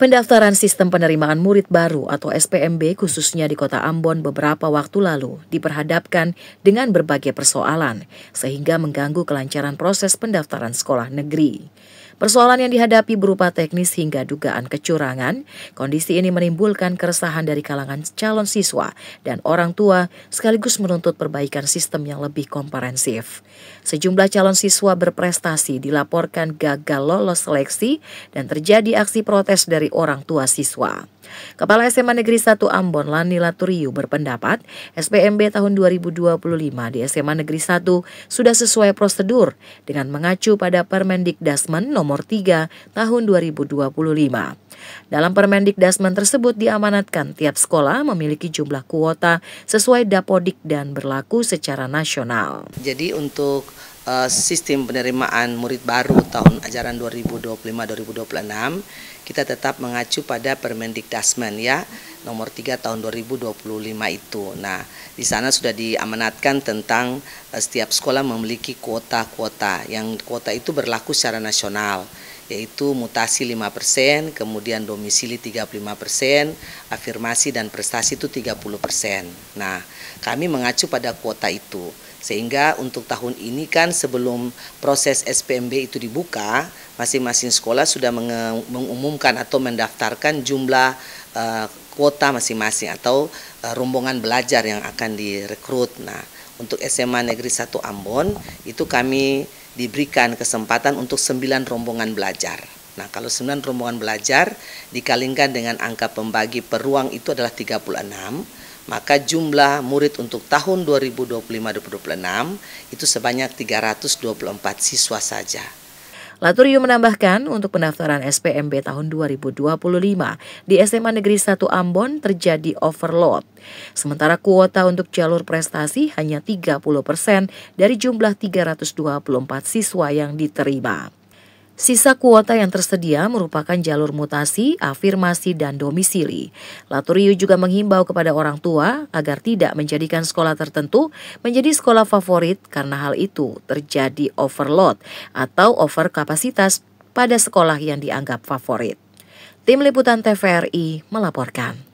Pendaftaran Sistem Penerimaan Murid Baru atau SPMB khususnya di Kota Ambon beberapa waktu lalu diperhadapkan dengan berbagai persoalan sehingga mengganggu kelancaran proses pendaftaran sekolah negeri. Persoalan yang dihadapi berupa teknis hingga dugaan kecurangan. Kondisi ini menimbulkan keresahan dari kalangan calon siswa dan orang tua sekaligus menuntut perbaikan sistem yang lebih komprehensif. Sejumlah calon siswa berprestasi dilaporkan gagal lolos seleksi dan terjadi aksi protes dari orang tua siswa. Kepala SMA Negeri 1 Ambon, Lani Laturiu, berpendapat SPMB tahun 2025 di SMA Negeri 1 sudah sesuai prosedur dengan mengacu pada Permendikdasmen nomor 3 tahun 2025. Dalam Permendikdasmen tersebut diamanatkan tiap sekolah memiliki jumlah kuota sesuai Dapodik dan berlaku secara nasional. Jadi untuk sistem penerimaan murid baru tahun ajaran 2025-2026 kita tetap mengacu pada Permendikdasmen ya nomor 3 tahun 2025 itu. Nah, di sana sudah diamanatkan tentang setiap sekolah memiliki kuota-kuota. Yang kuota itu berlaku secara nasional, yaitu mutasi 5%, kemudian domisili 35%, afirmasi dan prestasi itu 30%. Nah, kami mengacu pada kuota itu. Sehingga untuk tahun ini kan sebelum proses SPMB itu dibuka, masing-masing sekolah sudah mengumumkan atau mendaftarkan jumlah kuota masing-masing atau rombongan belajar yang akan direkrut. Nah, untuk SMA Negeri 1 Ambon itu kami diberikan kesempatan untuk 9 rombongan belajar. Nah, kalau 9 rombongan belajar dikalikan dengan angka pembagi per ruang itu adalah 36, maka jumlah murid untuk tahun 2025-2026 itu sebanyak 324 siswa saja. Laturiu menambahkan untuk pendaftaran SPMB tahun 2025 di SMA Negeri 1 Ambon terjadi overload. Sementara kuota untuk jalur prestasi hanya 30% dari jumlah 324 siswa yang diterima. Sisa kuota yang tersedia merupakan jalur mutasi, afirmasi, dan domisili. Laturiu juga menghimbau kepada orang tua agar tidak menjadikan sekolah tertentu menjadi sekolah favorit karena hal itu terjadi overload atau over kapasitas pada sekolah yang dianggap favorit. Tim Liputan TVRI melaporkan.